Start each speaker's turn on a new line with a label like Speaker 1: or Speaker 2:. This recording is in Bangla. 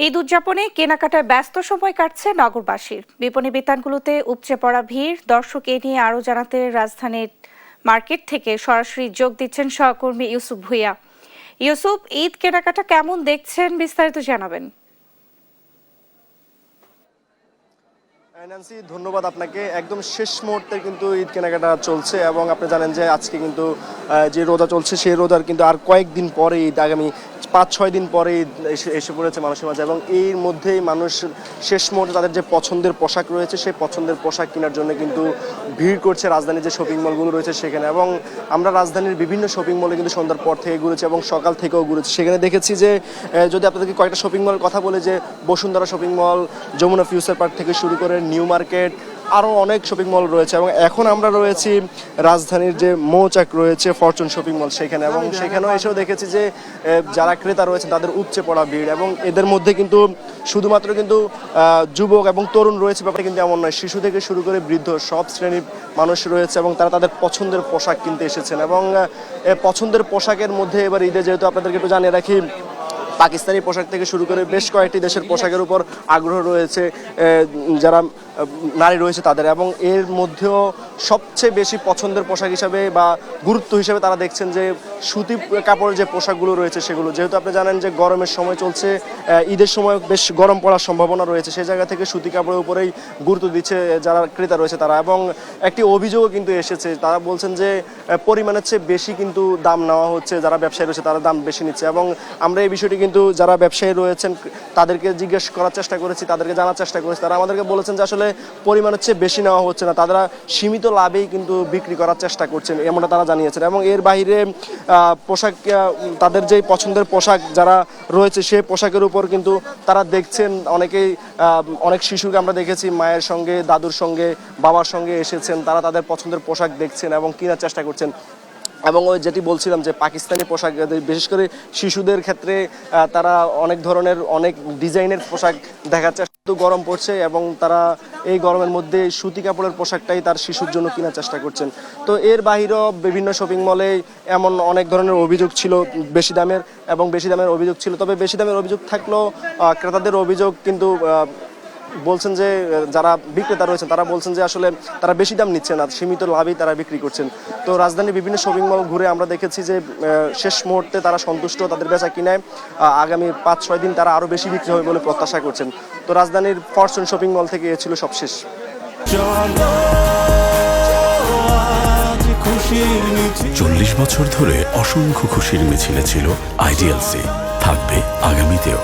Speaker 1: ঈদ উদযাপনে কেনাকাটায় ব্যস্ত সময় কাটছে নগরবাসীর। বিপণী বিতানগুলোতে উপচে পড়া ভিড়। দর্শক এ নিয়ে আরও জানাতে রাজধানীর মার্কেট থেকে সরাসরি যোগ দিচ্ছেন সহকর্মী ইউসুফ ভুইয়া। ইউসুফ, ঈদ কেনাকাটা কেমন দেখছেন, বিস্তারিত জানাবেন।
Speaker 2: ন্যান্সি, ধন্যবাদ আপনাকে। একদম শেষ মুহূর্তে কিন্তু ঈদ কেনাকাটা চলছে এবং আপনি জানেন যে আজকে কিন্তু যে রোজা চলছে সেই রোজার কিন্তু আর কয়েকদিন পরে ঈদ, আগামী 5-6 দিন পরে ঈদ এসে পড়েছে মানুষের মাঝে এবং এর মধ্যেই মানুষ শেষ মুহূর্তে তাদের যে পছন্দের পোশাক রয়েছে সেই পছন্দের পোশাক কেনার জন্য কিন্তু ভিড় করছে রাজধানীর যে শপিং মলগুলো রয়েছে সেখানে। এবং আমরা রাজধানীর বিভিন্ন শপিং মলে কিন্তু সন্ধ্যার পর থেকে ঘুরেছি এবং সকাল থেকেও ঘুরেছি। সেখানে দেখেছি যে যদি আপনাদেরকে কয়েকটা শপিং মলের কথা বলে, যে Bashundhara shopping mall, Jamuna future park থেকে শুরু করে নিউ মার্কেট, আরও অনেক শপিং মল রয়েছে। এবং এখন আমরা রয়েছি রাজধানীর যে মৌচাক রয়েছে ফরচুন শপিং মল সেখানে, এবং সেখানেও এসেও দেখেছি যে যারা ক্রেতা রয়েছে তাদের উপচে পড়া ভিড়। এবং এদের মধ্যে কিন্তু শুধুমাত্র কিন্তু যুবক এবং তরুণ রয়েছে, ব্যাপারে কিন্তু এমন নয়, শিশু থেকে শুরু করে বৃদ্ধ সব শ্রেণীর মানুষ রয়েছে এবং তারা তাদের পছন্দের পোশাক কিনতে এসেছেন। এবং পছন্দের পোশাকের মধ্যে এবার ঈদে যেহেতু আপনাদেরকে একটু জানিয়ে রাখি, পাকিস্তানি পোশাক থেকে শুরু করে বেশ কয়েকটি দেশের পোশাকের উপর আগ্রহ রয়েছে যারা নারী রয়েছে তাদের। এবং এর মধ্যেও সবচেয়ে বেশি পছন্দের পোশাক হিসাবে বা গুরুত্ব হিসেবে তারা দেখছেন যে সুতি কাপড়ের যে পোশাকগুলো রয়েছে সেগুলো। যেহেতু আপনি জানেন যে গরমের সময় চলছে, ঈদের সময় বেশ গরম পড়ার সম্ভাবনা রয়েছে, সেই জায়গা থেকে সুতি কাপড়ের উপরেই গুরুত্ব দিচ্ছে যারা ক্রেতা রয়েছে তারা। এবং একটি অভিযোগও কিন্তু এসেছে, তারা বলছেন যে পরিমাণের চেয়ে বেশি কিন্তু দাম নেওয়া হচ্ছে, যারা ব্যবসায়ী রয়েছে তারা দাম বেশি নিচ্ছে। এবং আমরা এই বিষয়টি কিন্তু যারা ব্যবসায়ী রয়েছেন তাদেরকে জিজ্ঞেস করার চেষ্টা করেছি, তাদেরকে জানার চেষ্টা করেছি। তারা আমাদেরকে বলেছেন যে আসলে পরিমাণের চেয়ে বেশি নেওয়া হচ্ছে না, তারা সীমিত লাভেই কিন্তু বিক্রি করার চেষ্টা করছেন, এমনটা তারা জানিয়েছেন। এবং এর বাইরে পোশাক, তাদের যেই পছন্দের পোশাক যারা রয়েছে সেই পোশাকের উপর কিন্তু তারা দেখছেন অনেক শিশুকে আমরা দেখেছি মায়ের সঙ্গে, দাদুর সঙ্গে, বাবার সঙ্গে এসেছেন, তারা তাদের পছন্দের পোশাক দেখছেন এবং কেনার চেষ্টা করছেন। এবং ওই যেটি বলছিলাম যে পাকিস্তানি পোশাক, বিশেষ করে শিশুদের ক্ষেত্রে তারা অনেক ধরনের অনেক ডিজাইনের পোশাক দেখার চেষ্টা, গরম পড়ছে এবং তারা এই গরমের মধ্যে সুতি কাপড়ের পোশাকটাই তার শিশুর জন্য কেনার চেষ্টা করছেন। তো এর বাহিরেও বিভিন্ন শপিং মলে এমন অনেক ধরনের অভিযোগ ছিল বেশি দামের অভিযোগ ছিল। তবে বেশি দামের অভিযোগ থাকলেও ক্রেতাদের অভিযোগ কিন্তু বলছেন যে যারা বিক্রেতা রয়েছেন তারা বলছেন যে আসলে তারা বেশি দাম নিচ্ছে না, সীমিত লাভেই তারা বিক্রি করছেন। তো রাজধানীর বিভিন্ন শপিং মল ঘুরে আমরা দেখেছি যে শেষ মুহূর্তে তারা সন্তুষ্ট, তাদের বেচা কিনায় আগামী 5-6 দিন তারা আরও বেশি বিক্রি হবে বলে প্রত্যাশা করছেন। তো রাজধানীর ফরচুন শপিং মল থেকে এ ছিল সবশেষ।
Speaker 3: 40 বছর ধরে অসংখ্য খুশির মিছিলে ছিল আইডিএলসি, থাকবে আগামীতেও।